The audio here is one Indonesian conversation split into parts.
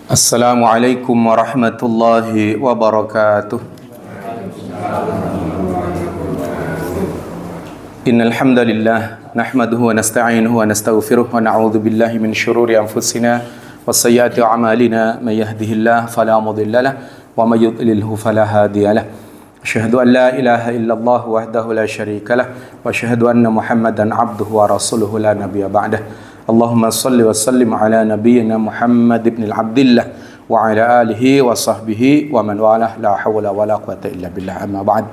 Assalamualaikum warahmatullahi wabarakatuh. Innal hamdalillah nahmaduhu wa nasta'inuhu wa nastaghfiruh wa na'udzu billahi min shururi anfusina wa sayyiati a'malina may yahdihillahu fala mudilla lahu wa may yudlilhu fala hadiya lahu. Asyhadu an la ilaha illallah wahdahu la syarika lahu wa asyhadu anna Muhammadan 'abduhu wa rasuluhu la nabiyya ba'dahu. Allahumma salli wa sallim ala nabiyyina Muhammad ibn al-Abdillah wa ala alihi wa sahbihi wa man walah la hawla wa la quwata illa billah amma ba'd.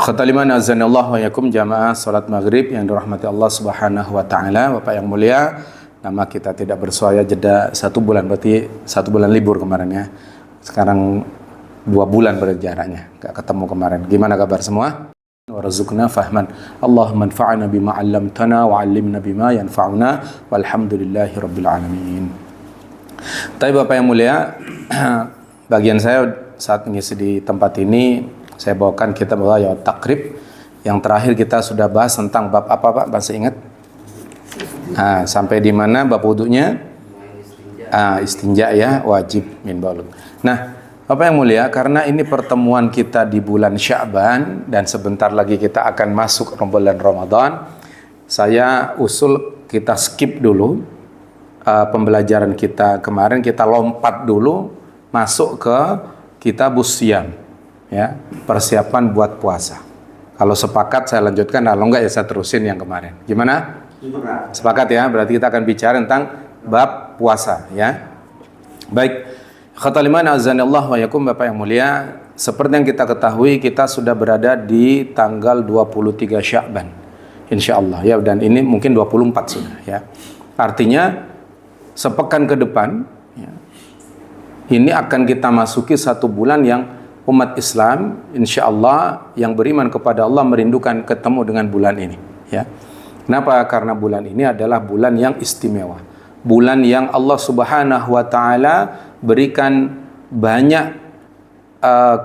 Khataliman azanallahu wa yakum jamaah salat maghrib yang dirahmati Allah subhanahu wa ta'ala. Bapak yang mulia, nama kita tidak bersuaya jeda 1 bulan, berarti 1 bulan libur kemarin ya. Sekarang 2 bulan berjaraknya, gak ketemu kemarin. Gimana kabar semua? Warzuqna fahman. Allahumma anfa'na bima 'allamtana wa 'allimna bima yanfa'una walhamdulillahi rabbil alamin. Tapi Bapak yang mulia, bagian saya saat mengisi di tempat ini, saya bawakan kitab ya takrib. Yang terakhir kita sudah bahas tentang bab apa Pak? Masih ingat? Sampai di mana bab wudunya? Istinja ya, wajib min baul. Nah, Bapak yang mulia, karena ini pertemuan kita di bulan Sya'ban dan sebentar lagi kita akan masuk bulan Ramadan, saya usul kita skip dulu pembelajaran kita kemarin, kita lompat dulu masuk ke kitabus Shiyam ya, persiapan buat puasa. Kalau sepakat saya lanjutkan, kalau enggak ya saya terusin yang kemarin. Gimana? Sepakat ya, berarti kita akan bicara tentang bab puasa ya. Baik. Khataliman azanillah wa yakum, Bapak yang mulia, seperti yang kita ketahui kita sudah berada di tanggal 23 Sya'ban insyaallah ya, dan ini mungkin 24 sudah ya. Artinya sepekan ke depan ya, ini akan kita masuki 1 bulan yang umat Islam insyaallah yang beriman kepada Allah merindukan ketemu dengan bulan ini ya. Kenapa? Karena bulan ini adalah bulan yang istimewa, bulan yang Allah Subhanahu wa taala berikan banyak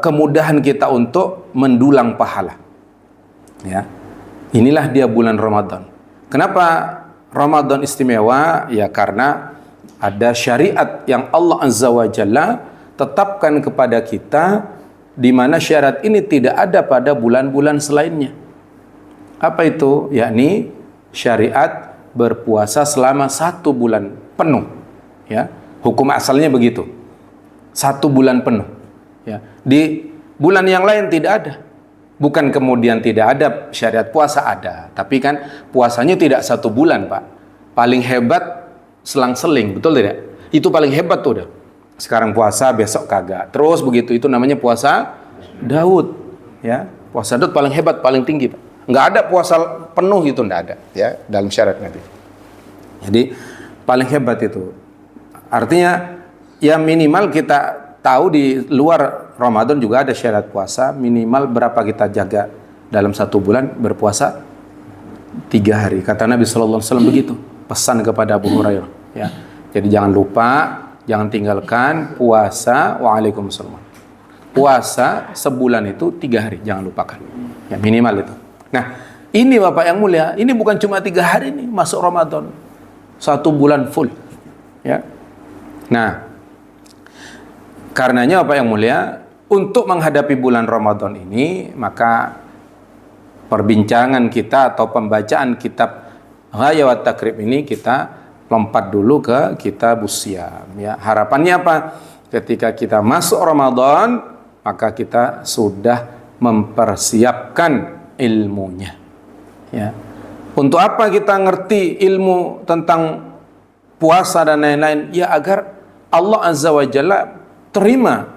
kemudahan kita untuk mendulang pahala ya. Inilah dia bulan Ramadan. Kenapa Ramadan istimewa? Ya karena ada syariat yang Allah Azza wa Jalla tetapkan kepada kita, di mana syarat ini tidak ada pada bulan-bulan selainnya. Apa itu? Yakni syariat berpuasa selama 1 bulan penuh ya. Hukum asalnya begitu, 1 bulan penuh ya. Di bulan yang lain tidak ada. Bukan kemudian tidak ada syariat puasa, ada, tapi kan puasanya tidak 1 bulan Pak. Paling hebat selang-seling, betul tidak? Itu paling hebat tuh udah. Sekarang puasa, besok kagak, terus begitu. Itu namanya puasa Daud ya. Puasa Daud paling hebat, paling tinggi Pak. Nggak ada puasa penuh itu, nggak ada ya dalam syariat Nabi. Jadi paling hebat itu. Artinya ya minimal kita tahu di luar Ramadan juga ada syarat puasa, minimal berapa kita jaga dalam 1 bulan berpuasa 3 hari. Kata Nabi sallallahu alaihi wasallam begitu, pesan kepada Abu Hurairah ya. Jadi jangan lupa, jangan tinggalkan puasa. Waalaikumsalam. Puasa sebulan itu 3 hari, jangan lupakan. Ya minimal itu. Nah, ini Bapak yang mulia, ini bukan cuma 3 hari nih masuk Ramadan. 1 bulan full. Ya. Nah, karenanya Bapak yang mulia, untuk menghadapi bulan Ramadan ini, maka perbincangan kita atau pembacaan kitab Ghaya wa Takrib ini kita lompat dulu ke kitabus Shiyam ya. Harapannya apa? Ketika kita masuk Ramadan, maka kita sudah mempersiapkan ilmunya ya. Untuk apa kita ngerti ilmu tentang puasa dan lain-lain? Ya agar Allah Azza wa Jalla terima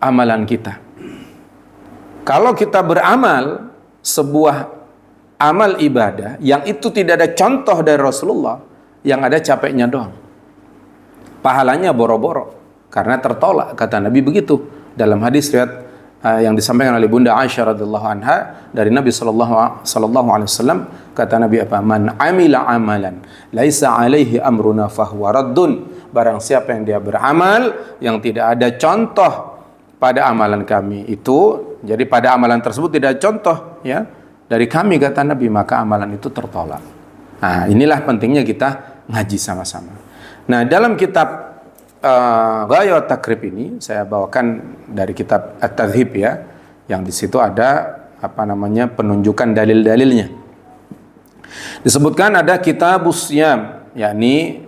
amalan kita. Kalau kita beramal sebuah amal ibadah yang itu tidak ada contoh dari Rasulullah, yang ada capeknya doang, pahalanya boro-boro karena tertolak, kata Nabi begitu dalam hadis riwayat yang disampaikan oleh Bunda Aisyah radhiyallahu anha dari Nabi sallallahu alaihi wasallam. Kata Nabi apa? Man amila amalan laisa alaihi amruna fahuwa raddun. Barang siapa yang dia beramal yang tidak ada contoh pada amalan kami itu, jadi pada amalan tersebut tidak ada contoh ya dari kami, kata Nabi, maka amalan itu tertolak. Nah, inilah pentingnya kita ngaji sama-sama. Nah, dalam kitab Ghayat Takrib ini saya bawakan dari kitab At-Tadhib ya, yang di situ ada penunjukan dalil-dalilnya. Disebutkan ada Kitabus Syam, yakni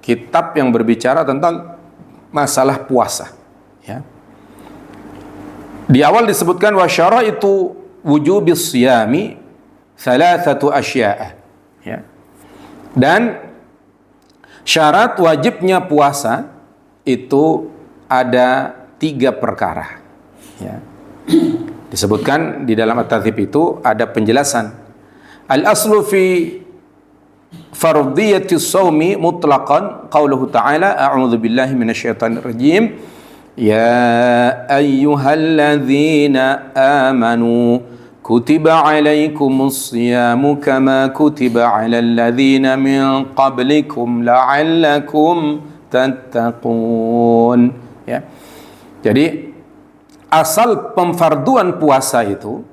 kitab yang berbicara tentang masalah puasa ya. Di awal disebutkan wa syaraitu wujubis syami thalathatu asya'a ya. Dan syarat wajibnya puasa itu ada 3 perkara ya. Disebutkan di dalam At-Tadhib itu ada penjelasan. Al-aslu fi fardiyati shaumi mutlaqan qauluhu ta'ala a'udzu billahi minasyaitonir rajim ya ayyuhalladzina amanu kutiba 'alaikumus syiyamu kama kutiba 'alal ladzina min qablikum la'allakum tattaqun ya. Jadi asal pemfarduan puasa itu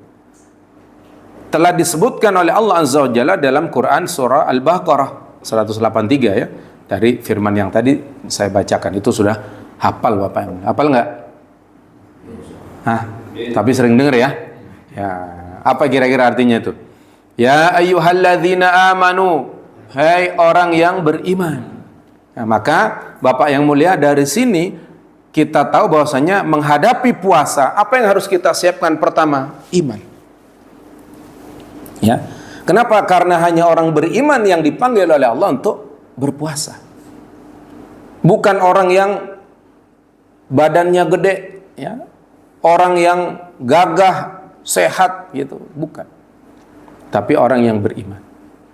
telah disebutkan oleh Allah Azza wa Jalla dalam Quran surah Al-Baqarah 183 ya. Dari firman yang tadi saya bacakan itu sudah hafal Bapak. Hafal enggak? Tapi sering dengar ya. Ya, apa kira-kira artinya itu? Ya ayyuhalladzina amanu, hai orang yang beriman. Nah, maka Bapak yang mulia, dari sini kita tahu bahwasanya menghadapi puasa, apa yang harus kita siapkan pertama? Iman. Ya. Kenapa? Karena hanya orang beriman yang dipanggil oleh Allah untuk berpuasa. Bukan orang yang badannya gede, ya. Orang yang gagah, sehat gitu, bukan. Tapi orang yang beriman.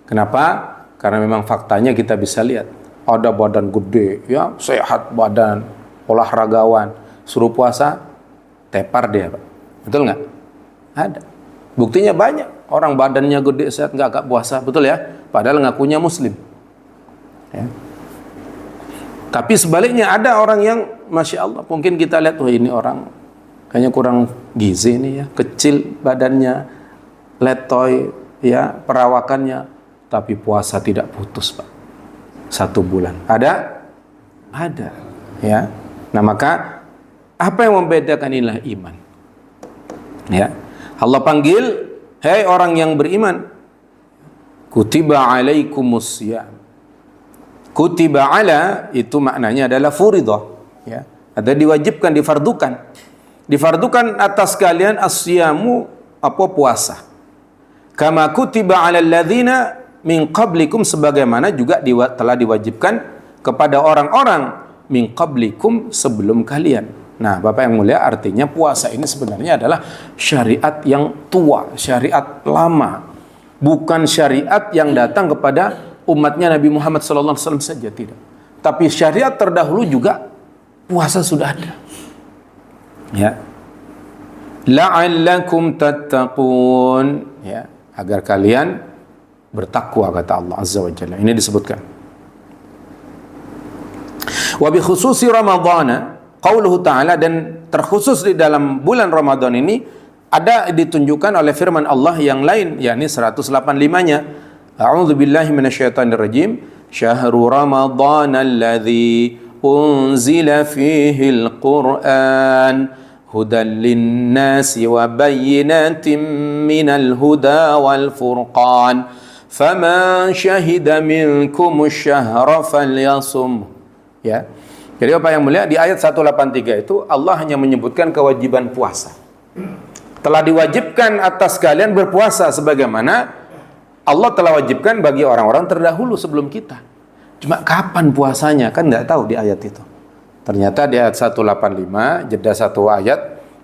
Kenapa? Karena memang faktanya kita bisa lihat, ada badan gede, ya, sehat badan, olahragawan, suruh puasa, tepar dia, Pak. Betul nggak? Ada. Buktinya banyak. Orang badannya gede, sehat, nggak puasa. Betul ya? Padahal ngakunya muslim. Ya. Tapi sebaliknya ada orang yang, Masya Allah, mungkin kita lihat, wah ini orang kayaknya kurang gizi nih ya. Kecil badannya, letoy, ya, perawakannya. Tapi puasa tidak putus, Pak. 1 bulan. Ada? Ada. Ya. Nah maka apa yang membedakan inilah iman. Ya, Allah panggil, hei orang yang beriman, kutiba alaikumus syiyam. Kutiba ala itu maknanya adalah furidah, ya, ada diwajibkan, difardukan. Difardukan atas kalian as-syiyamu, apa, puasa. Kama kutiba alal ladzina min qablikum, sebagaimana juga telah diwajibkan kepada orang-orang min qablikum, sebelum kalian. Nah, Bapak yang mulia, artinya puasa ini sebenarnya adalah syariat yang tua, syariat lama. Bukan syariat yang datang kepada umatnya Nabi Muhammad SAW saja, tidak. Tapi syariat terdahulu juga puasa sudah ada. Ya. La'allakum tattaqun, ya, agar kalian bertakwa, kata Allah Azza wa Jalla. Ini disebutkan. Wa bi khususi Ramadhan, qauluhu ta'ala, dan terkhusus di dalam bulan Ramadan ini ada ditunjukkan oleh firman Allah yang lain, yakni 185-nya. A'udzu billahi minasyaitonir rajim. Syahrul Ramadhan alladzi unzila fihi al-Qur'an hudan lin-nasi wa bayyinatin minal huda wal furqan. Faman syahida minkum asy-syahra falyasum. Ya. Jadi Bapak yang mulia, di ayat 183 itu Allah hanya menyebutkan kewajiban puasa. Telah diwajibkan atas kalian berpuasa sebagaimana Allah telah wajibkan bagi orang-orang terdahulu sebelum kita. Cuma kapan puasanya kan nggak tahu di ayat itu. Ternyata di ayat 185, jeda 1 ayat,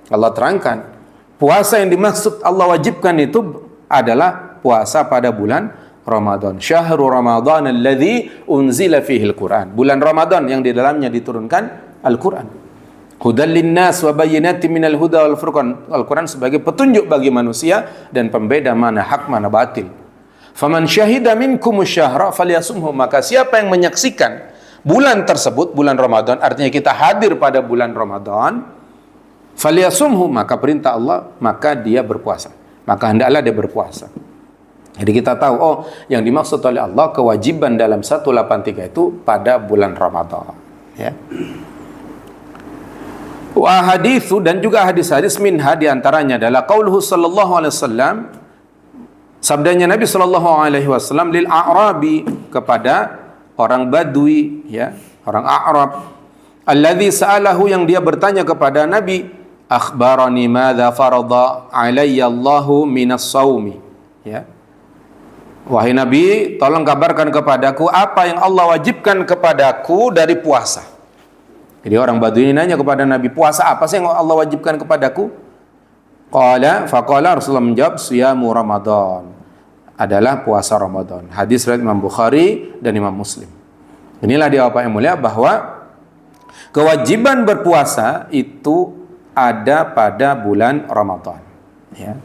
Allah terangkan puasa yang dimaksud Allah wajibkan itu adalah puasa pada bulan Ramadan. Syahrul Ramadhan alladzi unzila fihi al-Qur'an. Bulan Ramadan yang di dalamnya diturunkan Al-Qur'an. Hudan linnas wa bayyinatin minal huda wal furqan. Al-Qur'an sebagai petunjuk bagi manusia dan pembeda mana hak mana batil. Faman syahida minkum asy-syahra falyasumhu, maka siapa yang menyaksikan bulan tersebut, bulan Ramadan, artinya kita hadir pada bulan Ramadan, falyasumhu, maka perintah Allah, maka dia berpuasa. Maka hendaklah dia berpuasa. Jadi kita tahu, oh, yang dimaksud oleh Allah kewajiban dalam 183 itu pada bulan Ramadan, ya. Wa haditsu, dan juga hadis-hadis minha di antaranya adalah qauluhu sallallahu alaihi wasallam, sabdanya Nabi sallallahu alaihi wasallam lil a'rabi, kepada orang Badui, ya, orang A'rab, alladzi sa'alahu, yang dia bertanya kepada Nabi, akhbarani madza farada alayya Allahu minas shaumi, ya. Wahai Nabi, tolong kabarkan kepadaku apa yang Allah wajibkan kepadaku dari puasa. Jadi orang Badui ini nanya kepada Nabi, puasa apa sih yang Allah wajibkan kepadaku? Faqala, Rasulullah menjawab, siyamu Ramadan, adalah puasa Ramadan. Hadis riwayat Imam Bukhari dan Imam Muslim. Inilah dia Bapak yang mulia, bahwa kewajiban berpuasa itu ada pada bulan Ramadan, ya.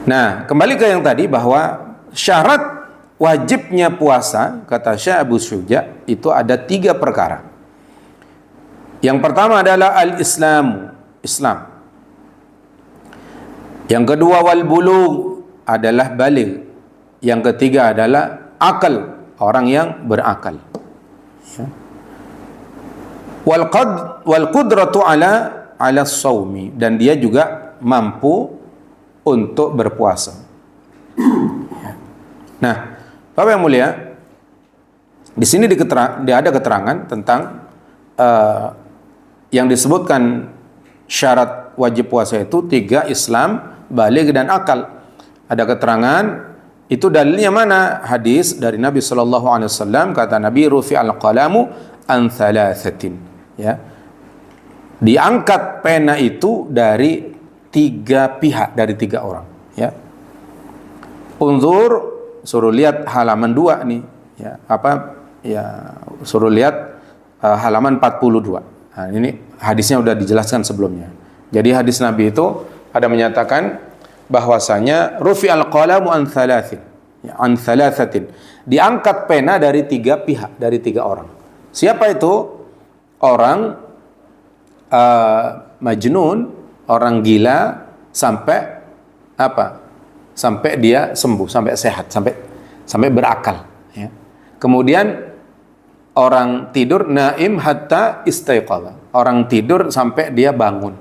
Nah, kembali ke yang tadi, bahwa syarat wajibnya puasa, kata Syekh Abu Syuja, itu ada 3 perkara. Yang pertama adalah al-Islam, Islam. Yang kedua wal bulugh, adalah baligh. Yang ketiga adalah akal, orang yang berakal. Ya. Wal qudratu ala shaumi, dan dia juga mampu untuk berpuasa. Ya. Nah, Bapak yang mulia, di sini ada keterangan tentang yang disebutkan syarat wajib puasa itu 3, Islam, baligh, dan akal. Ada keterangan, itu dalilnya mana? Hadis dari Nabi sallallahu alaihi wasallam, kata Nabi, rufi'al qalamu an thalathatin, ya. Diangkat pena itu dari 3 pihak, dari 3 orang, ya. Unzur, suruh lihat halaman 2 nih, ya. Suruh lihat halaman 42. Nah, ini hadisnya sudah dijelaskan sebelumnya. Jadi hadis Nabi itu ada menyatakan bahwasanya rufi'al qalamu an thalathin, ya, an thalathatin. Diangkat pena dari 3 pihak, dari 3 orang. Siapa itu? Orang majnun, orang gila, sampai apa? Sampai dia sembuh, sampai sehat, sampai berakal, ya. Kemudian orang tidur, naim hatta istaiqala, orang tidur sampai dia bangun.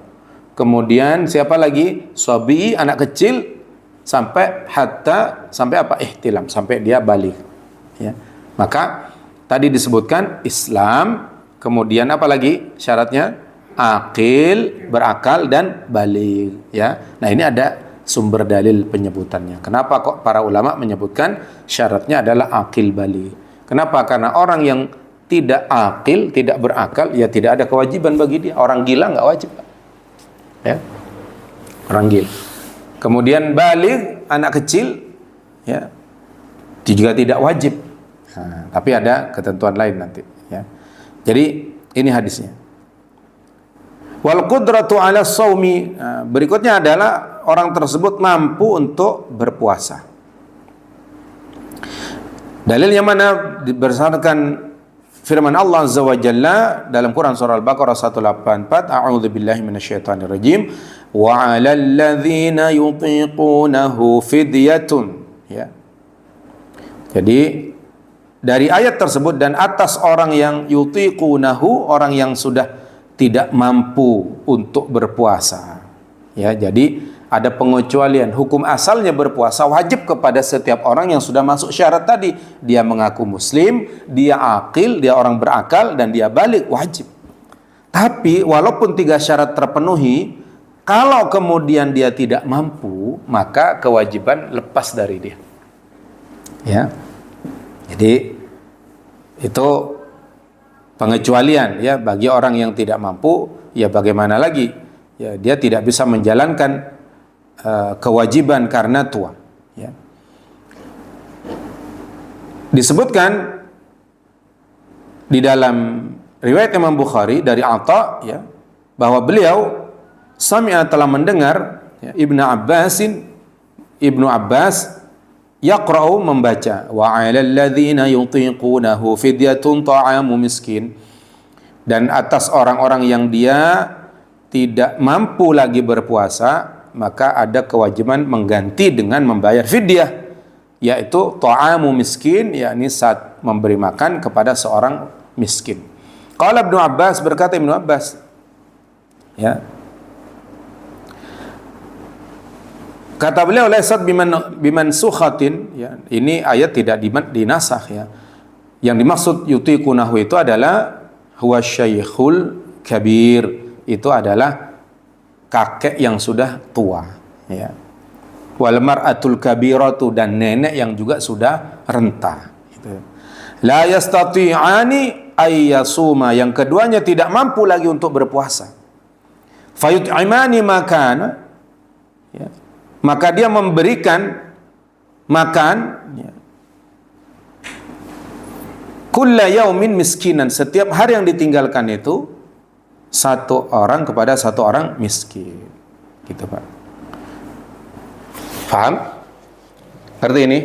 Kemudian siapa lagi? Sabi, anak kecil, sampai apa? Ihtilam, sampai dia balik, ya. Maka tadi disebutkan Islam, kemudian apa lagi syaratnya? Akil, berakal, dan balik, ya. Nah, ini ada sumber dalil penyebutannya. Kenapa kok para ulama menyebutkan syaratnya adalah akil, balik? Kenapa? Karena orang yang tidak akil, tidak berakal, ya tidak ada kewajiban bagi dia. Orang gila nggak wajib, ya. Orang gila. Kemudian balik, anak kecil, ya, juga tidak wajib. Nah, tapi ada ketentuan lain nanti, ya. Jadi ini hadisnya. Wal qudratu ala shaumi, berikutnya adalah orang tersebut mampu untuk berpuasa. Dalil yang mana? Berdasarkan firman Allah Azza wa Jalla dalam Quran surah Al-Baqarah 184, a'udzu billahi minasyaitonir rajim, wa 'alal ladzina yutiqunahu fidyatun, ya. Jadi dari ayat tersebut, dan atas orang yang yutiqunahu, orang yang sudah tidak mampu untuk berpuasa, ya. Jadi ada pengecualian. Hukum asalnya berpuasa wajib kepada setiap orang yang sudah masuk syarat tadi. Dia mengaku muslim, dia akil, dia orang berakal, dan dia balik, wajib. Tapi walaupun 3 syarat terpenuhi, kalau kemudian dia tidak mampu, maka kewajiban lepas dari dia, ya. Jadi itu pengecualian, ya, bagi orang yang tidak mampu. Ya bagaimana lagi, ya, dia tidak bisa menjalankan kewajiban karena tua, ya. Disebutkan di dalam riwayat Imam Bukhari dari Atha, ya, bahwa beliau sami'a, telah mendengar, ya, Ibnu Abbas yaqra'u, membaca, wa 'alal ladzina yutiqunahu fidyatun ta'amu miskin, dan atas orang-orang yang dia tidak mampu lagi berpuasa, maka ada kewajiban mengganti dengan membayar fidyah, yaitu ta'amu miskin, yakni saat memberi makan kepada seorang miskin. Qala Ibnu Abbas, berkata Ibnu Abbas, Ya. Kata beliau laysat biman sukhatin, ya. Ini ayat tidak dinasakh, ya. Yang dimaksud yutiqunahu itu adalah huwa syaikhul kabir, itu adalah kakek yang sudah tua, ya. Wal mar'atul kabiratu, dan nenek yang juga sudah renta, gitu. La yastati'ani ayyasuma, yang keduanya tidak mampu lagi untuk berpuasa. Fayut'imani makana, ya. Maka dia memberikan makan, ya, kulla yaumin miskinan, setiap hari yang ditinggalkan itu satu orang kepada satu orang miskin, gitu Pak. Paham? Ngerti ini?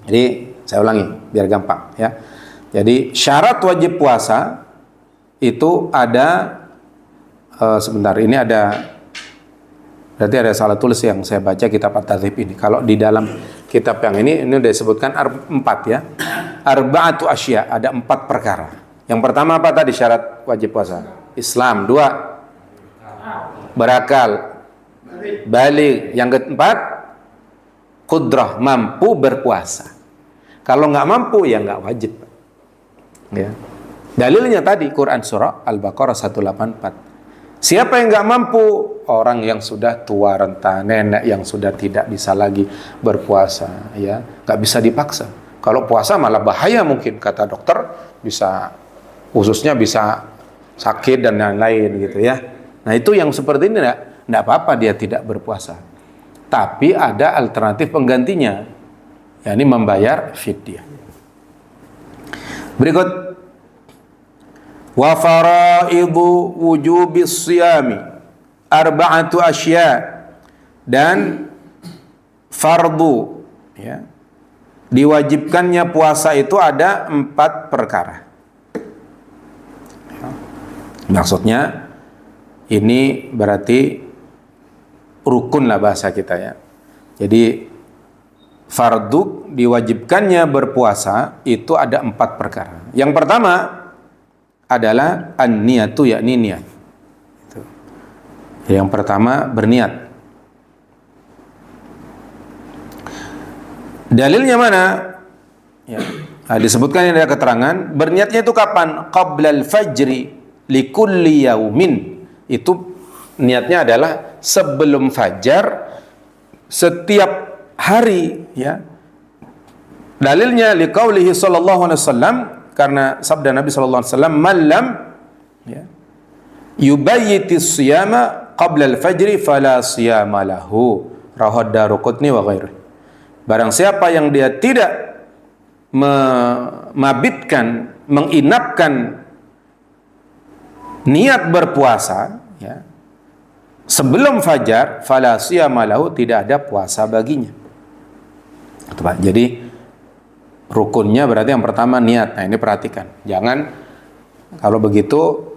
Jadi saya ulangi biar gampang, ya. Jadi syarat wajib puasa itu ada sebentar, ini ada, berarti ada salah tulis yang saya baca kitab At-Targhib ini. Kalau di dalam kitab yang ini udah disebutkan 4, ya. Arba'atu asya, ada 4 perkara. Yang pertama apa tadi syarat wajib puasa? Islam. 2, berakal, balik. Yang keempat, qudrah, mampu berpuasa. Kalau nggak mampu ya nggak wajib, ya. Dalilnya tadi Quran surah Al-Baqarah 184. Siapa yang nggak mampu? Orang yang sudah tua renta, nenek yang sudah tidak bisa lagi berpuasa, ya, nggak bisa dipaksa. Kalau puasa malah bahaya mungkin, kata dokter, bisa ususnya bisa sakit dan lain-lain, gitu, ya. Nah itu yang seperti ini nggak apa-apa dia tidak berpuasa, tapi ada alternatif penggantinya, yakni membayar fidyah. Berikut, wa faraidu wujubis siyami arba'atu asya, dan fardu, ya, diwajibkannya puasa itu ada 4 perkara. Maksudnya ini berarti rukun lah bahasa kita, ya. Jadi fardu diwajibkannya berpuasa itu ada 4 perkara. Yang pertama adalah an-niyatu, yakni niat. Yang pertama berniat. Dalilnya mana? Ya. Nah, disebutkan ada keterangan berniatnya itu kapan? Qabla al-fajri likulli yaumin. Itu niatnya adalah sebelum fajar setiap hari, ya. Dalilnya liqaulihi sallallahu alaihi wasallam, karena sabda Nabi sallallahu alaihi wasallam, "Malam, ya, yubayyitis siyama qabla al-fajri fala siyama lahu." Rawahu Daruqutni wa ghairuh. Barang siapa yang dia tidak memabitkan, menginapkan niat berpuasa, ya, sebelum fajar, fala siyama lahu, tidak ada puasa baginya. Itu Pak. Jadi rukunnya berarti yang pertama niat. Nah ini perhatikan, jangan kalau begitu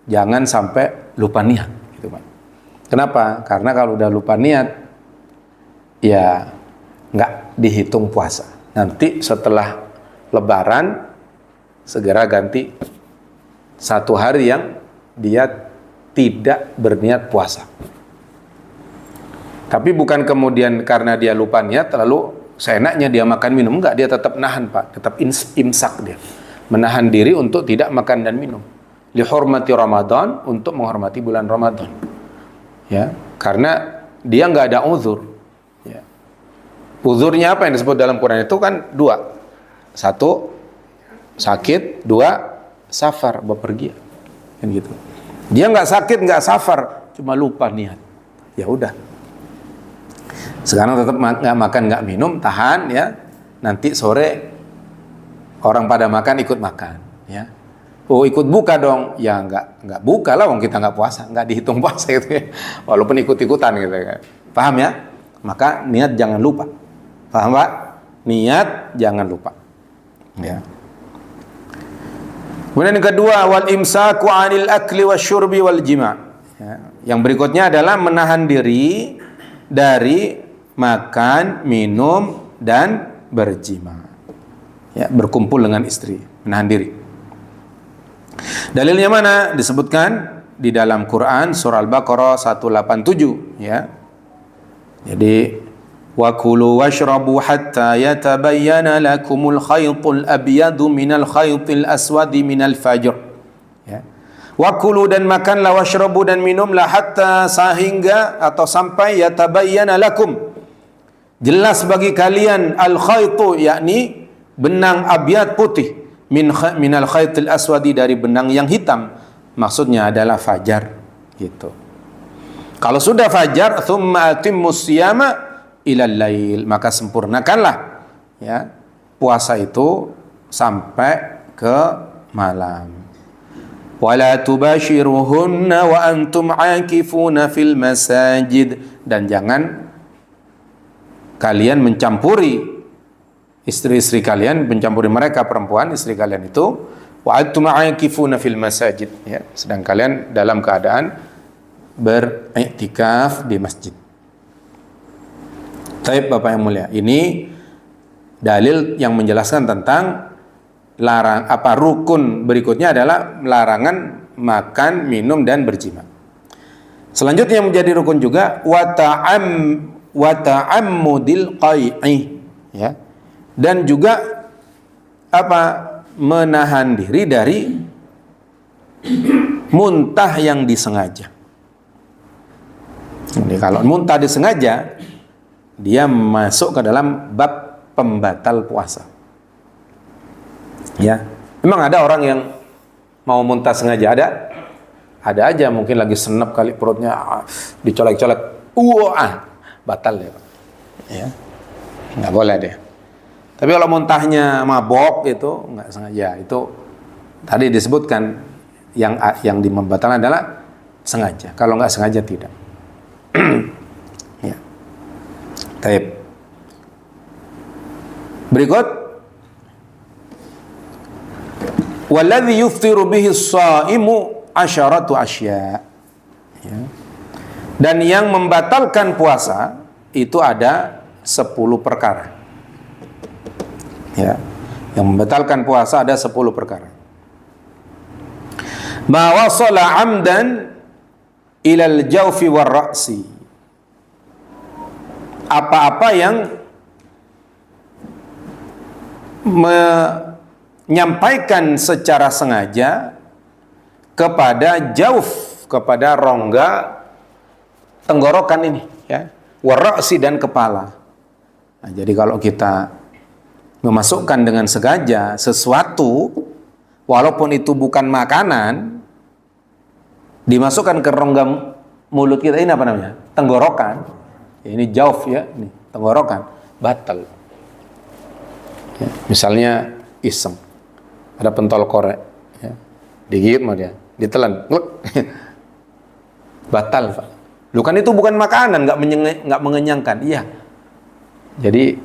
jangan sampai lupa niat, gitu Pak. Kenapa? Karena kalau udah lupa niat, ya nggak dihitung puasa. Nanti setelah Lebaran segera ganti 1 hari yang dia tidak berniat puasa. Tapi bukan kemudian karena dia lupa niat lalu seenaknya dia makan minum, enggak, dia tetap nahan Pak, tetap imsak, dia menahan diri untuk tidak makan dan minum li hurmati Ramadan, untuk menghormati bulan Ramadan, ya, karena dia enggak ada uzur, ya. Uzurnya apa yang disebut dalam Quran itu kan 2, 1 sakit, 2 safar, bepergian, kan gitu. Dia enggak sakit, enggak safar, cuma lupa niat, ya udah. Sekarang tetap nggak makan, nggak minum, tahan, ya. Nanti sore orang pada makan, ikut makan, ya. Oh ikut buka dong, ya nggak buka lah, wong kita nggak puasa, nggak dihitung puasa gitu, ya. Walaupun ikut-ikutan gitu, ya. Paham ya? Maka niat jangan lupa. Paham Pak? Niat jangan lupa, ya. Kemudian yang kedua, wal imsaku 'anil akli wasyurbi wal jima'. Ya. Yang berikutnya adalah menahan diri dari makan, minum, dan berjima, ya, berkumpul dengan istri, menahan diri. Dalilnya mana? Disebutkan di dalam Quran surah Al-Baqarah 187 ya. Jadi wa kulu washrabu hatta yatabayyana lakumul khaytul abyadu minal khaytil aswadi minal fajr ya. Wa kulu dan makanlah, washrabu dan minumlah, hatta sehingga atau sampai yatabayyana lakum jelas bagi kalian al khaytu yakni benang abyad putih minal khaytil aswadi dari benang yang hitam, maksudnya adalah fajar gitu. Kalau sudah fajar, thumma atimmus siyama ilal lail, maka sempurnakanlah ya puasa itu sampai ke malam. Wala tubashiruhunna wa antum aakifuna fil masajid, dan jangan kalian mencampuri istri-istri kalian, mencampuri mereka perempuan istri kalian itu, wa antum aakifuna fil masajid ya, sedang kalian dalam keadaan beriktikaf di masjid. Baik Bapak yang mulia, ini dalil yang menjelaskan tentang rukun berikutnya adalah larangan makan, minum dan berjima. Selanjutnya yang menjadi rukun juga wa ta'ammudil qai'i ya. Dan juga menahan diri dari muntah yang disengaja. Jadi kalau muntah disengaja, dia masuk ke dalam bab pembatal puasa. Ya, memang ada orang yang mau muntah sengaja, ada aja, mungkin lagi senep kali perutnya, dicolek-colek, batal ya, ya, nggak boleh deh. Tapi kalau muntahnya mabok itu nggak sengaja, itu tadi disebutkan yang membatalkan adalah sengaja. Kalau nggak sengaja tidak. Ya. Taib. Berikut, walladzi yuftiru bihi as-shaimu asyaratu asya. Ya. Dan yang membatalkan puasa itu ada 10 perkara. Ya. Yang membatalkan puasa ada 10 perkara. Ma wasala amdan ilal jawfi war ra'si. Apa-apa yang menyampaikan secara sengaja kepada jauf, kepada rongga tenggorokan ini ya, war ra'si dan kepala. Nah, jadi kalau kita memasukkan dengan sengaja sesuatu walaupun itu bukan makanan, dimasukkan ke rongga mulut kita, ini apa namanya? Tenggorokan. Ya, ini jauf ya, ini tenggorokan, batal. Ya, misalnya iseng, ada pentol korek, ya, digigit sama dia, ditelan, batal Pak. Lu kan itu bukan makanan, nggak mengenyangkan, iya. Jadi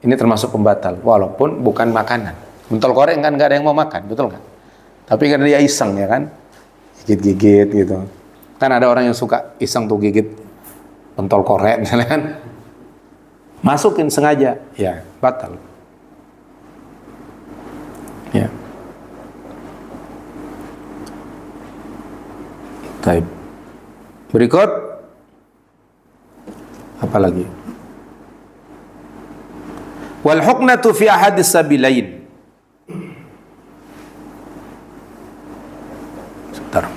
ini termasuk pembatal, walaupun bukan makanan. Pentol korek kan nggak ada yang mau makan, betul kan? Tapi karena dia iseng ya kan, gigit-gigit gitu. Kan ada orang yang suka iseng tuh gigit pentol korek misalnya kan, masukin sengaja, ya batal. Ya. Baik. Berikut apa lagi? Wal huknatu fi ahadis sabilain. Sebentar.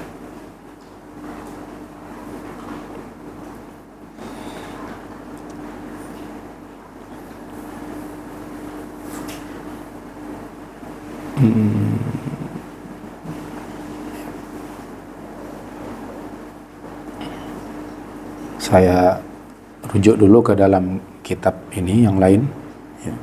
Saya rujuk dulu ke dalam kitab ini yang lain ya.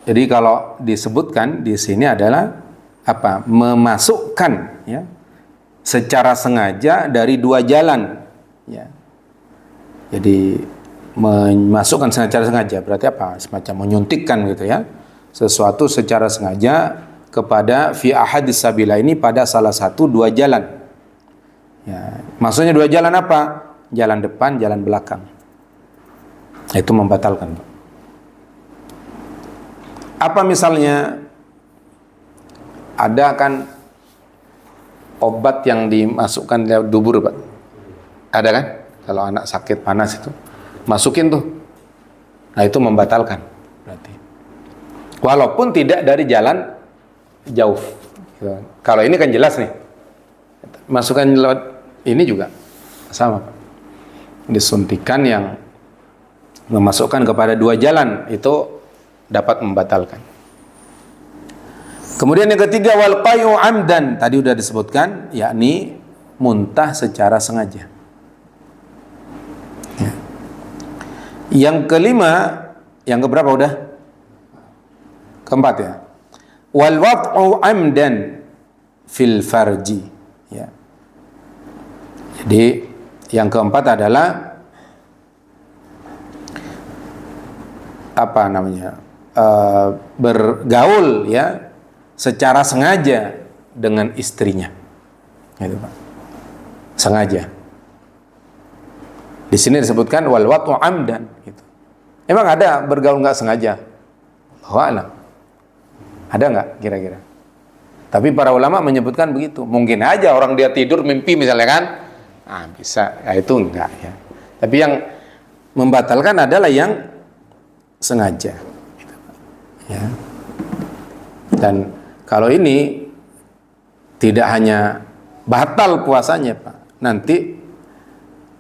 Jadi kalau disebutkan di sini adalah apa? Memasukkan ya secara sengaja dari dua jalan ya. Jadi memasukkan secara sengaja, berarti apa? Semacam menyuntikkan gitu ya, sesuatu secara sengaja kepada fi ahadis sabila ini pada salah satu dua jalan. Ya, maksudnya dua jalan apa? Jalan depan, jalan belakang. Itu membatalkan. Apa misalnya ada kan obat yang dimasukkan lewat dubur, Pak? Ada kan? Kalau anak sakit panas itu masukin tuh. Nah, itu membatalkan berarti. Walaupun tidak dari jalan jauh. Kalau ini kan jelas nih. Masukkan lewat ini juga sama, Pak. Disuntikan yang memasukkan kepada dua jalan itu dapat membatalkan. Kemudian yang ketiga wal qayu amdan, tadi sudah disebutkan, yakni muntah secara sengaja. Ya. Yang kelima, yang keberapa udah? Keempat ya. Wal wad'u amdan fil farji. Ya. Jadi yang keempat adalah apa namanya? Bergaul ya secara sengaja dengan istrinya, gitu Pak. Sengaja. Di sini disebutkan wal watu amdan. Gitu. Emang ada bergaul nggak sengaja? Allahu a'lam. Ada nggak kira-kira? Tapi para ulama menyebutkan begitu. Mungkin aja orang dia tidur mimpi misalnya kan, bisa. Ya, itu enggak ya. Tapi yang membatalkan adalah yang sengaja. Gitu, ya. Dan kalau ini tidak hanya batal puasanya, Pak, nanti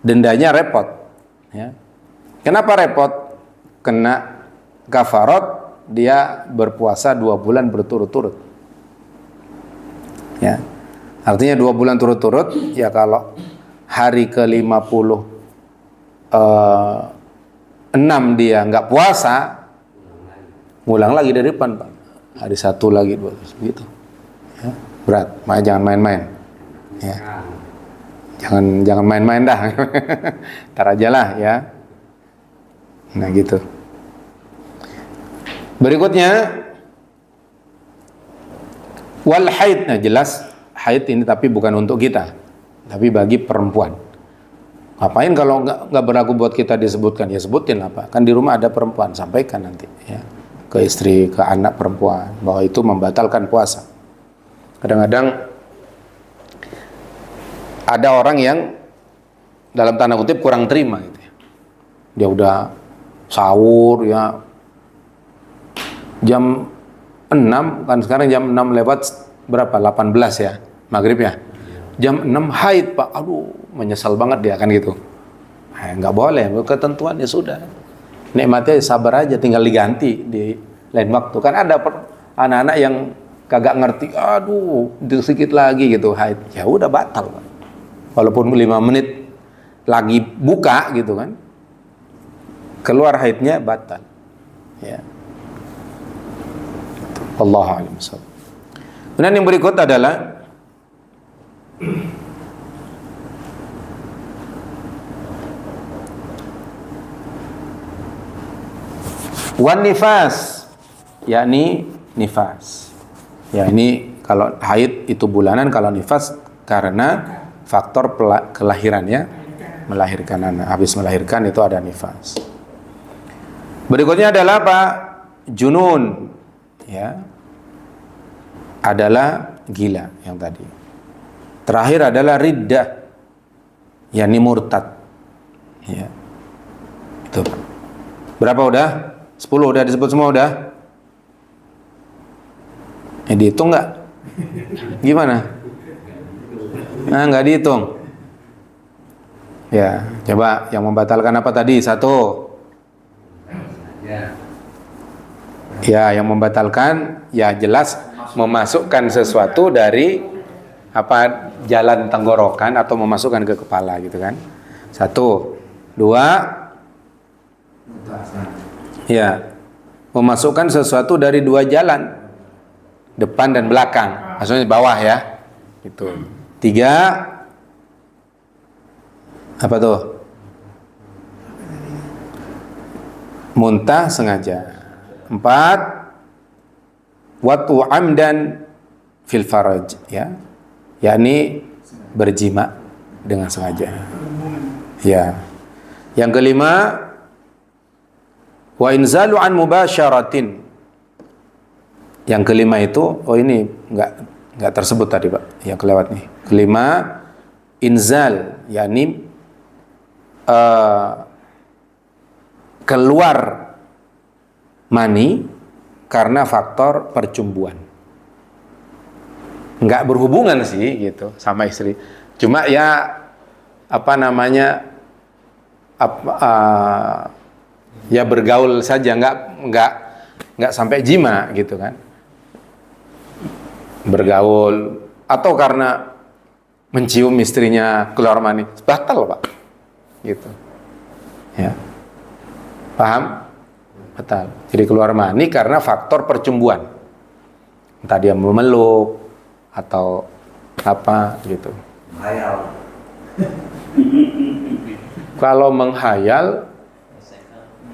dendanya repot. Ya. Kenapa repot? Kena kafarat, dia berpuasa 2 bulan berturut-turut. Ya. Artinya 2 bulan turut-turut, ya kalau hari ke-56 dia nggak puasa, ngulang lagi dari depan, Pak. Hari 1 lagi, 2, begitu. Ya, berat, jangan main-main. Ya. Jangan main-main dah. Ntar aja lah ya. Nah gitu. Berikutnya wal haid. Nah jelas haid ini tapi bukan untuk kita, tapi bagi perempuan. Ngapain kalau nggak berlaku buat kita disebutkan? Ya sebutin apa? Kan di rumah ada perempuan, sampaikan nanti ya ke istri, ke anak perempuan bahwa itu membatalkan puasa. Kadang-kadang ada orang yang dalam tanda kutip kurang terima gitu ya. Dia udah sahur ya jam 6, kan sekarang jam 6 lewat berapa? 18 ya, maghrib ya. Jam 6 haid, Pak. Aduh, menyesal banget dia kan gitu. Nggak boleh, ketentuan ya sudah. Nikmatnya sabar aja, tinggal diganti di lain waktu. Kan ada anak-anak yang kagak ngerti, aduh, sedikit lagi gitu haid. Ya udah batal, Pak. Walaupun 5 menit lagi buka gitu kan, keluar haidnya batal. Ya. Wallahu a'lam bishawab. Kemudian yang berikut adalah wan nifas, yakni nifas. Ya ini kalau haid itu bulanan, kalau nifas karena faktor kelahirannya, melahirkan anak. Habis melahirkan itu ada nifas. Berikutnya adalah apa? Junun. Ya. Adalah gila yang tadi. Terakhir adalah riddah. yakni murtad. Ya. Itu. Berapa udah? 10 udah disebut semua udah? Dihitung nggak? Gimana? Nah, nggak dihitung. Ya, coba yang membatalkan apa tadi? 1. Ya, yang membatalkan ya jelas memasukkan sesuatu dari apa jalan tenggorokan atau memasukkan ke kepala gitu kan. 1, 2. Ya, memasukkan sesuatu dari 2 jalan, depan dan belakang, maksudnya bawah ya. Gitu. 3. Apa tuh? muntah sengaja. 4, watu amdan fil faraj, ya, yakni berjima dengan sengaja. Ya. Yang kelima, wa inzalu an mubasyaratin. Yang kelima itu, ini enggak tersebut tadi, Pak. Yang kelewat nih. Kelima, inzal, yakni keluar mani karena faktor percumbuan. Enggak berhubungan sih gitu sama istri. Cuma ya ya bergaul saja, enggak sampai jima gitu kan. Bergaul atau karena mencium istrinya keluar mani, batal, Pak. Gitu. Ya. Paham? Batal. Jadi keluar mani karena faktor percumbuan. Entah dia memeluk atau apa gitu. Menghayal. Kalau menghayal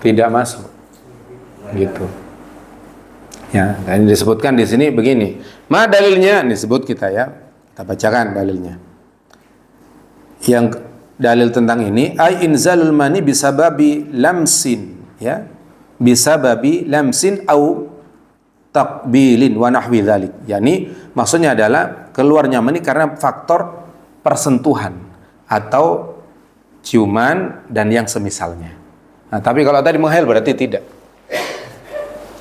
tidak masuk. Gitu. Ya, dan disebutkan di sini begini. Ma dalilnya disebut kita ya. Kita bacakan dalilnya. Yang dalil tentang ini, ay inzalul mani bisababi lamsin, ya. Bisababi lamsin au takbilin wa nahwi dzalik. Yani maksudnya adalah keluarnya mani karena faktor persentuhan atau ciuman dan yang semisalnya. Nah, tapi kalau tadi menghayal berarti tidak.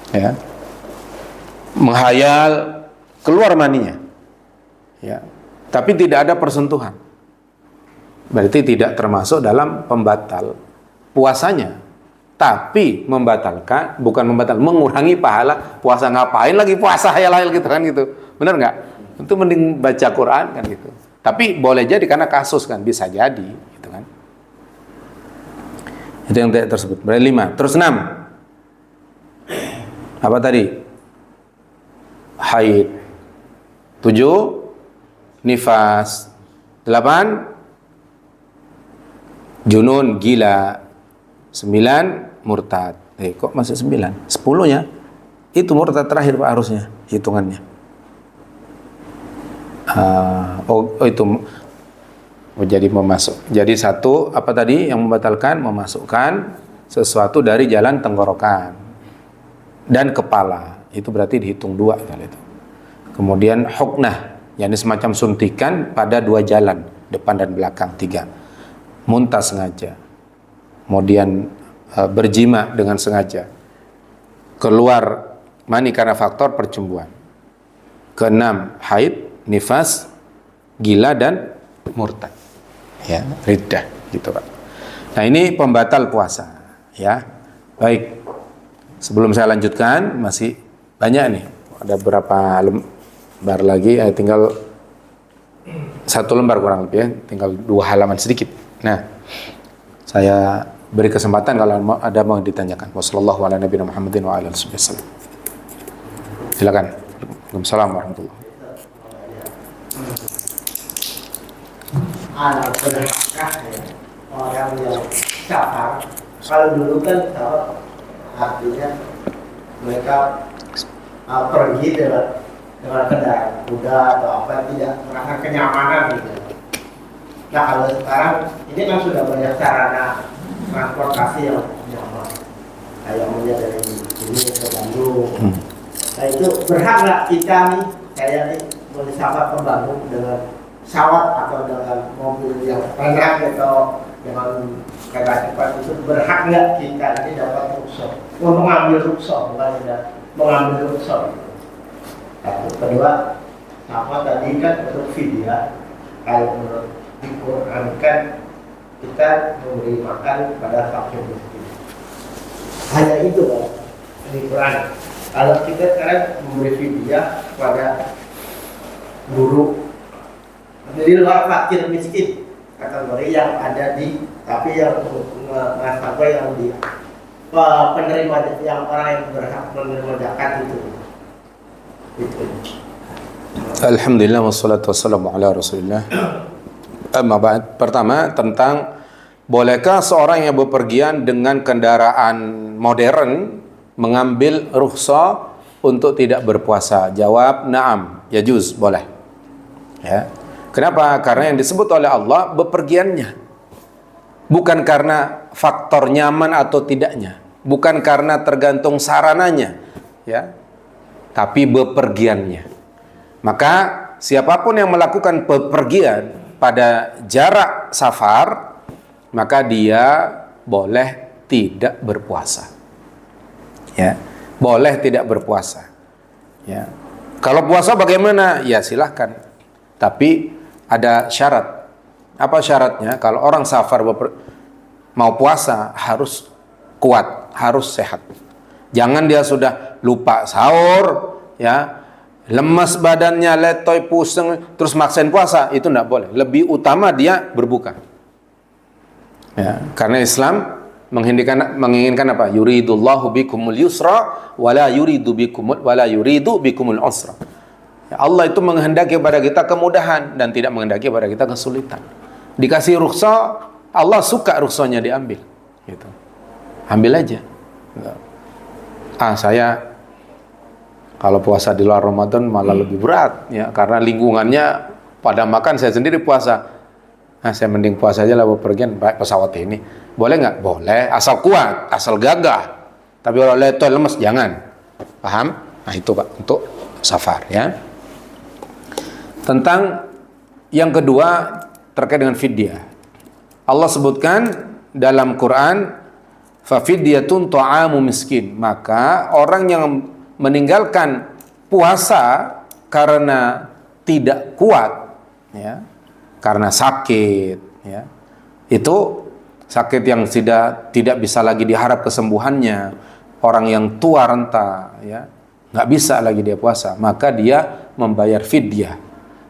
Ya. Menghayal keluar maninya. Ya. Tapi tidak ada persentuhan. Berarti tidak termasuk dalam pembatal puasanya. Tapi membatalkan, bukan membatal, mengurangi pahala puasa. Ngapain lagi puasa hayal-hayal gitu kan gitu. Benar nggak? Itu mending baca Quran kan gitu. Tapi boleh jadi karena kasus kan, bisa jadi gitu kan. Itu yang tidak tersebut. Berarti 5. Terus 6. Apa tadi? Haid. 7. Nifas. 8. Junun, gila. 9. Murtad. Kok masih 9? 10-nya itu murtad terakhir, Pak, harusnya hitungannya. Itu jadi memasuk. Jadi satu apa tadi yang membatalkan? Memasukkan sesuatu dari jalan tenggorokan dan kepala. Itu berarti dihitung 2 kali itu. Kemudian huknah, yakni semacam suntikan pada 2 jalan, depan dan belakang. 3. Muntah sengaja. Kemudian berjima dengan sengaja. Keluar mani karena faktor percumbuan. Ke-6, haid, nifas, gila dan murtad. Ya, riddah gitu, Pak. Nah, ini pembatal puasa, ya. Baik. Sebelum saya lanjutkan, masih banyak nih. Ada berapa lembar lagi? Tinggal 1 lembar kurang lebih ya. Tinggal 2 halaman sedikit. Nah, saya beri kesempatan kalau ada mau ditanyakan. Wassallallahu ala nabiyina Muhammadin wa ala alihi wasallam. Silakan. Waalaikumsalam warahmatullahi orang yang safar. Kalau dulu kan artinya mereka pergi dengan kendaraan kuda atau apa, tidak merasa kenyamanan gitu. Nah, kalau sekarang ini kan sudah banyak sarana transportasi yang nyaman, kayak mulai dari sini ke Bandung. Nah, itu berhak nggak kita nih, saya nih mau disafar ke Bandung dengan pesawat atau dengan mobil yang banyak atau dengan kereta cepat, itu berhak nggak kita ini dapat rukhsah? Mengambil rukhsah, bukan tidak mengambil rukhsah. Satu. Kedua, apa tadi kan untuk fidyah, kalau menurut di Quran kan kita memberi makan pada fakir miskin. Hanya itu kan di Quran. Kalau kita sekarang memberi fidyah kepada guru di luar fakir miskin, kategori yang ada di, tapi yang nasabah yang di penerima, yang orang yang berhak menerima zakat itu. Alhamdulillah wassalatu wassalamu ala Rasulillah. Amma ba'd. Pertama, tentang bolehkah seorang yang bepergian dengan kendaraan modern mengambil rukhsah untuk tidak berpuasa? Jawab na'am, yajuz, boleh. Ya. Kenapa? Karena yang disebut oleh Allah bepergiannya. Bukan karena faktor nyaman atau tidaknya, bukan karena tergantung sarananya, ya. Tapi bepergiannya. Maka siapapun yang melakukan bepergian pada jarak safar, maka dia boleh tidak berpuasa. Ya, boleh tidak berpuasa. Ya. Kalau puasa bagaimana? Ya silahkan. Tapi ada syarat. Apa syaratnya? Kalau orang safar mau puasa harus kuat, harus sehat. Jangan dia sudah lupa sahur, ya, lemas badannya, letoy, pusing, terus maksain puasa, itu tidak boleh. Lebih utama dia berbuka. Ya, karena Islam menginginkan apa? Yuridullahu bikumul yusra wala yuridu bikumul usra. Ya, Allah itu menghendaki kepada kita kemudahan dan tidak menghendaki kepada kita kesulitan. Dikasih rukhsah, Allah suka rukhsahnya diambil. Gitu. Ambil aja. Saya kalau puasa di luar Ramadan malah lebih berat, ya, karena lingkungannya pada makan, saya sendiri puasa. Saya mending puasa aja lah bepergian baik pesawat ini. Boleh nggak? Boleh, asal kuat, asal gagah. Tapi kalau letoy lemes jangan. Paham? Nah itu Pak untuk safar, ya. Tentang yang kedua terkait dengan fidyah. Allah sebutkan dalam Quran, fa fidyatun ta'amu miskin. Maka orang yang meninggalkan puasa karena tidak kuat, ya, karena sakit, ya, itu sakit yang tidak bisa lagi diharap kesembuhannya, orang yang tua renta, ya, nggak bisa lagi dia puasa, maka dia membayar fidyah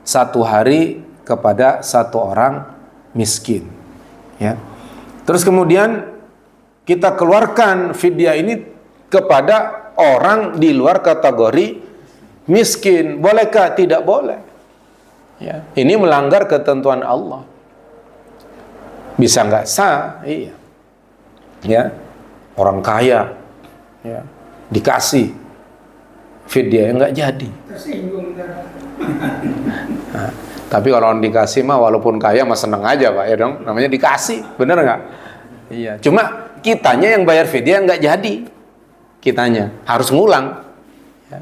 1 hari kepada 1 orang miskin, ya. Terus kemudian kita keluarkan fidyah ini kepada orang di luar kategori miskin. Bolehkah? Tidak boleh. Ya, ini melanggar ketentuan Allah. Bisa nggak sah? Iya. Ya, orang kaya, ya, dikasih fidyah nggak jadi. Nah, tapi kalau orang dikasih mah walaupun kaya mah seneng aja Pak, ya dong. Namanya dikasih, bener nggak? Iya. Cuma kitanya yang bayar fidyah nggak jadi. Kitanya harus ngulang, ya.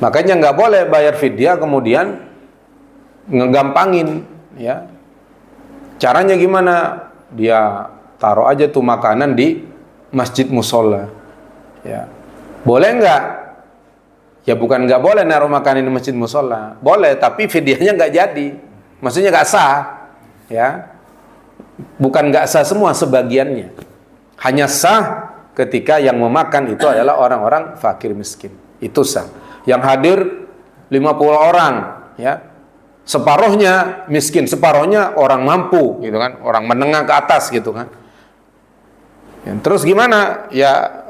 Makanya nggak boleh bayar fidyah kemudian ngegampangin, ya. Caranya gimana? Dia taruh aja tuh makanan di masjid musola, ya. Boleh nggak? Ya bukan nggak boleh naruh makanan di masjid musola, boleh, tapi fidyahnya nggak jadi, maksudnya nggak sah, ya. Bukan nggak sah semua, sebagiannya. Hanya sah ketika yang memakan itu adalah orang-orang fakir miskin. Itu sah. Yang hadir 50 orang, ya. Separuhnya miskin, separuhnya orang mampu, gitu kan. Orang menengah ke atas, gitu kan. Ya, terus gimana? Ya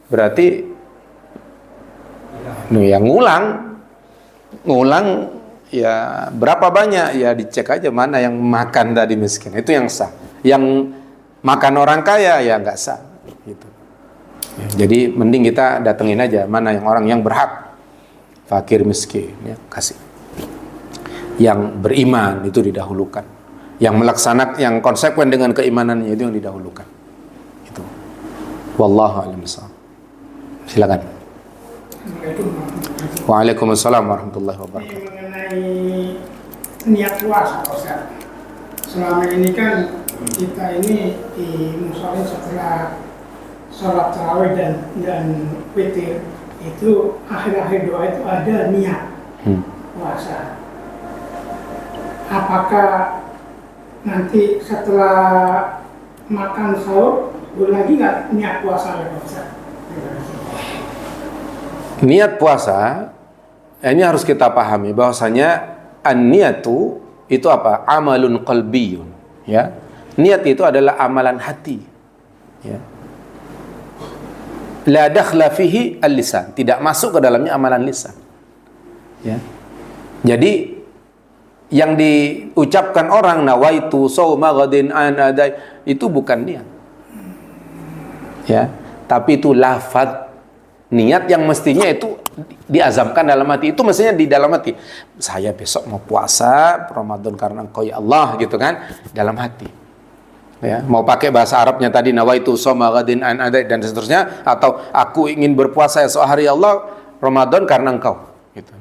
berarti yang ngulang ya berapa banyak, ya dicek aja mana yang makan tadi miskin. Itu yang sah. Yang makan orang kaya ya nggak sah. Gitu. Ya, jadi mending kita datengin aja mana yang orang yang berhak, fakir miskin, ya, kasih. Yang beriman itu didahulukan, yang melaksanakan, yang konsekuen dengan keimanannya itu yang didahulukan. Itu. Wallahu a'lam bishawab. Silakan. Waalaikumsalam warahmatullahi wabarakatuh. Mengenai niat puasa, Ustaz. Selama ini kan kita ini di musola setelah sholat tarawih dan witir itu akhir-akhir doa itu ada niat puasa. Apakah nanti setelah makan sahur boleh lagi nggak niat puasa lagi, Ustaz? Niat puasa ini harus kita pahami bahwasanya an-niyatu itu apa? Amalun qalbiyun, ya. Niat itu adalah amalan hati, ya. La dakhla fihi al-lisan, tidak masuk ke dalamnya amalan lisan, ya. Jadi yang diucapkan orang nawaitu shauma ghadin an adai itu bukan niat, ya. Tapi itu lafaz niat yang mestinya itu diazamkan dalam hati. Itu mestinya di dalam hati. Saya besok mau puasa Ramadan karena Engkau ya Allah, gitu kan, dalam hati. Ya, mau pakai bahasa Arabnya tadi nawaitu shoma ghadin an adai dan seterusnya, atau aku ingin berpuasa esok hari ya Allah Ramadan karena Engkau, gitu.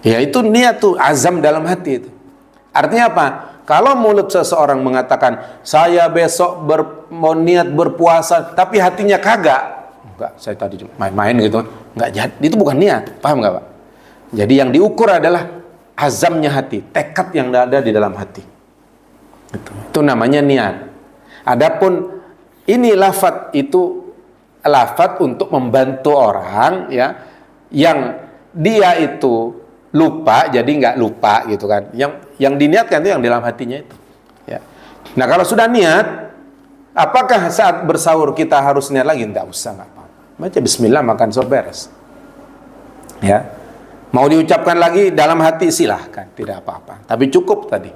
Ya itu niat tuh, azam dalam hati itu. Artinya apa? Kalau mulut seseorang mengatakan saya besok mau niat berpuasa tapi hatinya kagak, enggak, saya tadi main-main gitu, enggak jadi, itu bukan niat, paham enggak Pak? Jadi yang diukur adalah azamnya hati, tekad yang ada di dalam hati. Itu namanya niat. Adapun ini lafaz, itu lafaz untuk membantu orang ya yang dia itu lupa jadi nggak lupa, gitu kan. Yang diniatkan itu yang dalam hatinya itu. Ya. Nah kalau sudah niat, apakah saat bersahur kita harus niat lagi? Nggak usah, nggak apa-apa. Baca Bismillah, makan sahur, beres. Ya. Mau diucapkan lagi dalam hati silahkan, tidak apa-apa. Tapi cukup tadi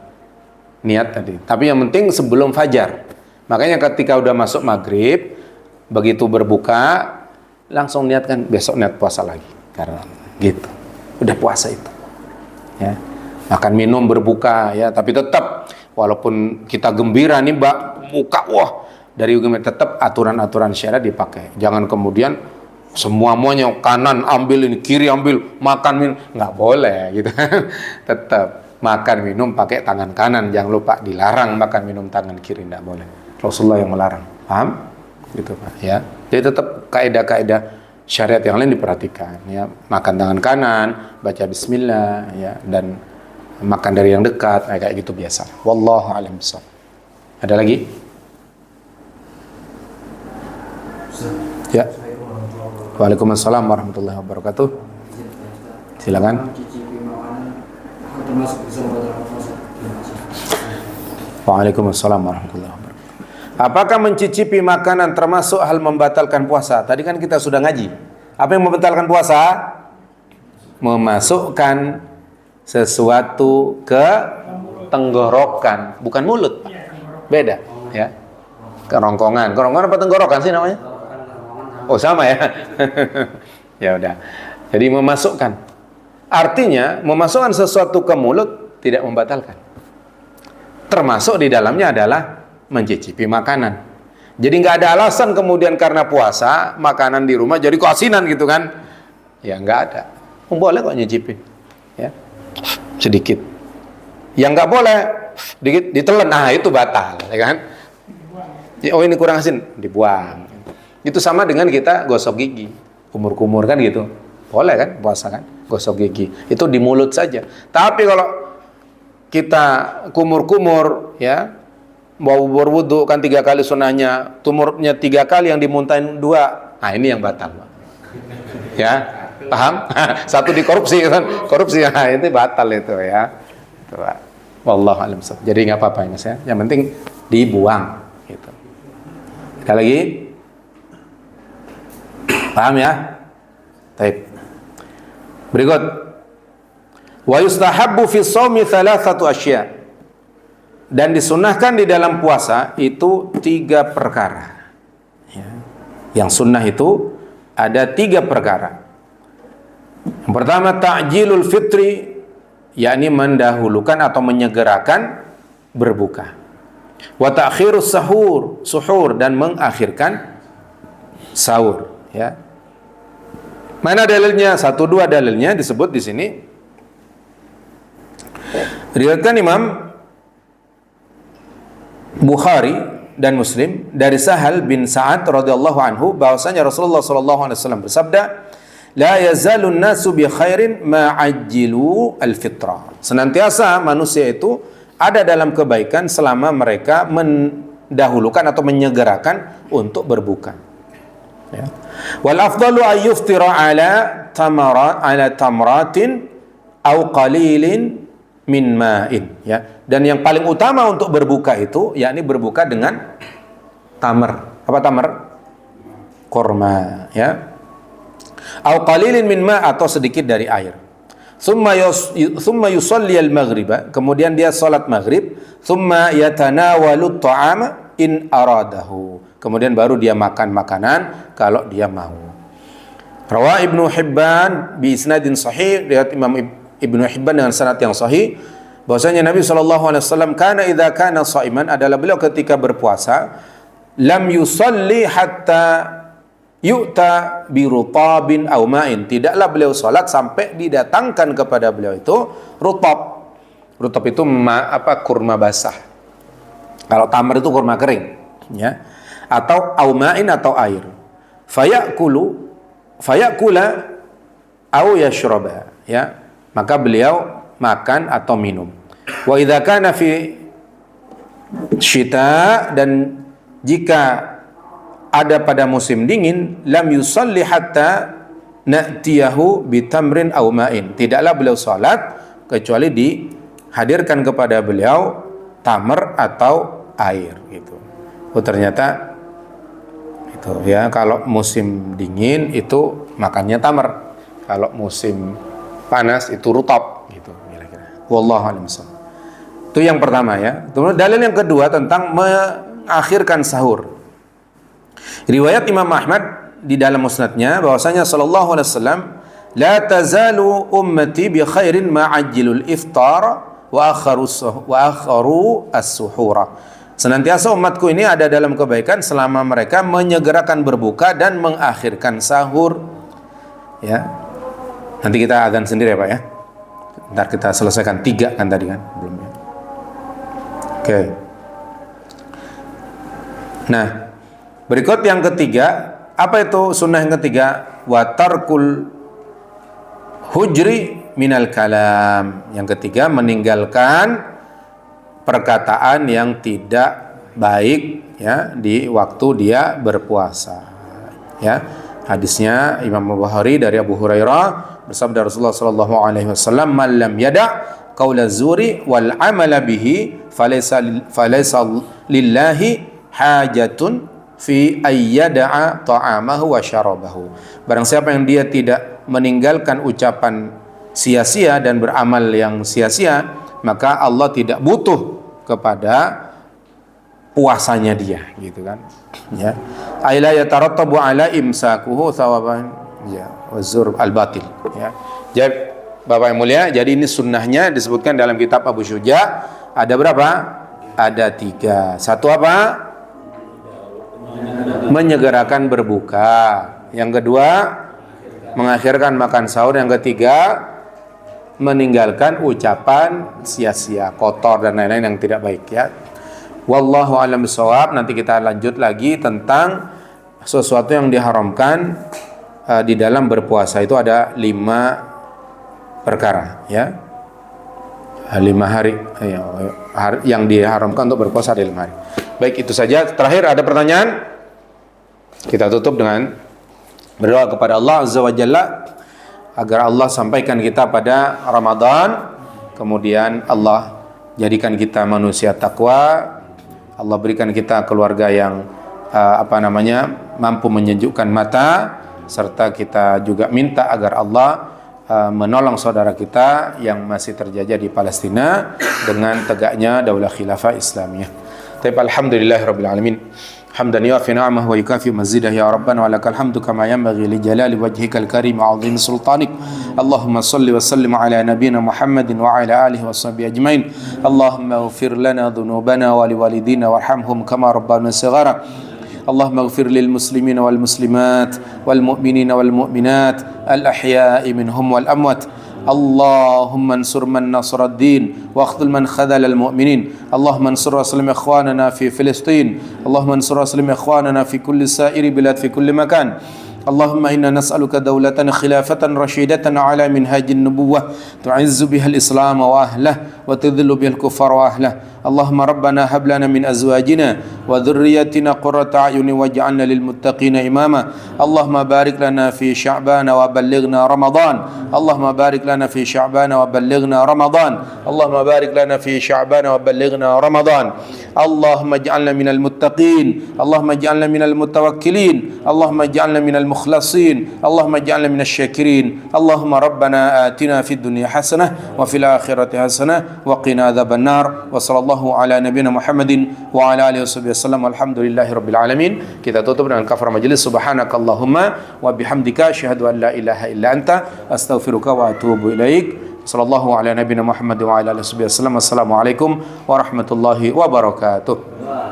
niat tadi. Tapi yang penting sebelum fajar. Makanya ketika udah masuk maghrib, begitu berbuka langsung niatkan besok niat puasa lagi, karena gitu. Udah puasa itu, ya. Makan minum berbuka, ya. Tapi tetap walaupun kita gembira nih Mbak, buka, wah, dari gembira, tetap aturan-aturan syariat dipakai. Jangan kemudian semuanya kanan ambil, ini kiri ambil, makan minum, nggak boleh, gitu. Tetap makan minum pakai tangan kanan, jangan lupa, dilarang makan minum tangan kiri, nggak boleh. Rasulullah yang melarang, paham? Gitu Pak, ya. Jadi tetap kaidah-kaidah syariat yang lain diperhatikan, ya. Makan tangan kanan, baca bismillah, ya, dan makan dari yang dekat, kayak gitu biasa. Wallahu a'lam bishawab. Ada lagi? Ya. Waalaikumsalam warahmatullahi wabarakatuh. Silakan. Waalaikumsalam warahmatullahi wabarakatuh. Apakah mencicipi makanan termasuk hal membatalkan puasa? Tadi kan kita sudah ngaji. Apa yang membatalkan puasa? Memasukkan sesuatu ke tenggorokan, bukan mulut, Pak. Beda, ya. Kerongkongan. Kerongkongan apa tenggorokan sih namanya? Oh, sama ya. Ya udah. Jadi memasukkan. Artinya memasukkan sesuatu ke mulut tidak membatalkan. Termasuk di dalamnya adalah mencicipi makanan. Jadi nggak ada alasan kemudian karena puasa makanan di rumah jadi keasinan gitu kan? Ya nggak ada. Boleh kok nyicipin, ya sedikit. Yang nggak boleh dikit ditelan, nah itu batal, ya kan? Oh ini kurang asin, dibuang. Itu sama dengan kita gosok gigi, kumur-kumur kan gitu. Boleh kan puasa kan? Gosok gigi itu di mulut saja. Tapi kalau kita kumur-kumur, ya, mau berwudu kan 3 kali sunahnya, tumurnya 3 kali, yang dimuntahin 2, nah ini yang batal, Pak. Ya, paham? Satu dikorupsi kan, korupsi, nah itu batal itu, ya. Itu, Pak. Wallahu a'lam bishawab. Jadi nggak apa-apa Mas, ya. Yang penting dibuang, gitu. Ada lagi? Paham ya? Baik. Berikut. Wa yustahabbu fi shaumi 3 asya'. Dan disunahkan di dalam puasa itu 3 perkara, ya. Yang sunnah itu ada 3 perkara. Yang pertama ta'jilul fitri, yakni mendahulukan atau menyegerakan berbuka. Wa ta'khirus suhur, dan mengakhirkan sahur, ya. Mana dalilnya? 1-2 dalilnya disebut di sini. Riwayatkan Imam Bukhari dan Muslim dari Sahal bin Sa'ad radhiyallahu anhu bahwasanya Rasulullah sallallahu alaihi wasallam bersabda, "La yazalun nasu bi khairin ma ajjilu al-fitra." Senantiasa manusia itu ada dalam kebaikan selama mereka mendahulukan atau menyegerakan untuk berbuka. Ya. Wal afdalu ay yuftira ala tamratin aw qalilin min ma'in, ya. Dan yang paling utama untuk berbuka itu yakni berbuka dengan tamar. Apa tamar? Kurma, ya. Au qalilin min ma', atau sedikit dari air. Thumma yusalli al-maghriba, kemudian dia salat maghrib, thumma yatanawalu at-ta'ama, in aradahu. Kemudian baru dia makan makanan kalau dia mau. Rawah Ibnu Hibban bi isnadin sahih, riwayat Imam Ibnu Hibban dengan sanad yang sahih, bahwasanya Nabi SAW kana idza kana shaiman, adalah beliau ketika berpuasa, lam yusalli hatta yu'ta bi rutabin aw ma'in, tidaklah beliau salat sampai didatangkan kepada beliau itu rutab. Rutab itu kurma basah. Kalau tamar itu kurma kering, ya. Atau aw ma'in, atau air. Fayakula aw yashraba, ya. Maka beliau makan atau minum. Wa idza kana fi syita, dan jika ada pada musim dingin, lam yusalli hatta na'tiyahu bitamrin aw ma'in, tidaklah beliau salat kecuali dihadirkan kepada beliau tamar atau air gitu. Oh, ternyata itu ya, kalau musim dingin itu makannya tamar, kalau musim panas itu rutab gitu kira-kira. Wallahu a'lam bishawab. Itu yang pertama ya. Kemudian dalil yang kedua tentang mengakhirkan sahur. Riwayat Imam Ahmad di dalam musnadnya bahwasanya sallallahu alaihi wasallam, la tazalu ummati bi khairin ma'ajjilul iftar wa akharu as-suhura. Senantiasa umatku ini ada dalam kebaikan selama mereka menyegerakan berbuka dan mengakhirkan sahur. Ya. Nanti kita azan sendiri ya Pak ya. Ntar kita selesaikan 3 kan tadi kan belum ya. Oke. Nah, berikut yang ketiga, apa itu sunnah yang ketiga? Wa tarkul hujri minal kalam. Yang ketiga, meninggalkan perkataan yang tidak baik ya di waktu dia berpuasa. Ya. Hadisnya Imam Bukhari dari Abu Hurairah, bersabda Rasulullah sallallahu alaihi wasallam, "Man lam yada' qaula zuri wal 'amala bihi falaysa lillahi hajatun fi ayyada'a ta'amahu wa syarabahu." Barang siapa yang dia tidak meninggalkan ucapan sia-sia dan beramal yang sia-sia, maka Allah tidak butuh kepada puasanya dia, gitu kan? Ya. Aila yatarattabu ala imsakuhu thawaban ya wazur al-batil, ya. Jadi Bapak yang mulia, jadi ini sunnahnya disebutkan dalam kitab Abu Syuja. Ada berapa? Ada 3. Satu apa? Menyegerakan berbuka. Yang kedua, mengakhirkan makan sahur. Yang ketiga, meninggalkan ucapan sia-sia, kotor dan lain-lain yang tidak baik ya. Wallahu a'lam bishawab. Nanti kita lanjut lagi tentang sesuatu yang diharamkan di dalam berpuasa. Itu ada 5 perkara ya. 5 hari yang diharamkan untuk berpuasa ada 5 hari. Baik, itu saja. Terakhir ada pertanyaan? Kita tutup dengan berdoa kepada Allah Azza wa Jalla agar Allah sampaikan kita pada Ramadan, kemudian Allah jadikan kita manusia takwa, Allah berikan kita keluarga yang mampu menyejukkan mata, serta kita juga minta agar Allah menolong saudara kita yang masih terjajah di Palestina dengan tegaknya daulah khilafah Islamiyah. Alhamdulillahirabbil alamin. حمدا يوافي نعمه ويكافئ مزيده يا ربنا ولك الحمد كما ينبغي لجلال وجهك الكريم وعظيم سلطانك. اللهم صل وسلم على نبينا محمد وعلى آله وصحبه أجمعين. اللهم اغفر لنا ذنوبنا ولوالدينا وارحمهم كما ربنا صغارا. اللهم اغفر للمسلمين والمسلمات والمؤمنين والمؤمنات الأحياء منهم والأموات. اللهم انصر من نصر الدين واخذل من خذل المؤمنين. اللهم انصر وسلم اخواننا في فلسطين. اللهم انصر وسلم اخواننا في كل سائر بلاد في كل مكان. اللهم إنا نسألك دولة خلافة رشيدة على منهاج النبوة تعز بها الإسلام وأهله وتذل بها الكفار وأهله. اللهم ربنا هب لنا من أزواجنا وذريتنا قرة أعين واجعلنا للمتقين إماما. اللهم بارك لنا في شعبان وبلغنا رمضان. اللهم بارك لنا في شعبان وبلغنا رمضان. اللهم بارك لنا في شعبان وبلغنا رمضان. اللهم اجعلنا من المتقين. اللهم اجعلنا من المتوكلين. اللهم اجعلنا من المخلصين. اللهم اجعلنا من الشاكرين. اللهم ربنا آتنا في الدنيا حسنة وفي الآخرة حسنة wa qina adzabannar. Wa sallallahu ala nabiyyina Muhammadin wa ala alihi wasallam. Alhamdulillahirabbil alamin. Kita tutup dengan kafar majelis. Subhanakallahumma wa bihamdika asyhadu an la ilaha illa anta astaghfiruka wa atubu ilaik. Sallallahu ala nabiyyina Muhammad wa ala alihi wasallam. Assalamualaikum warahmatullahi wabarakatuh.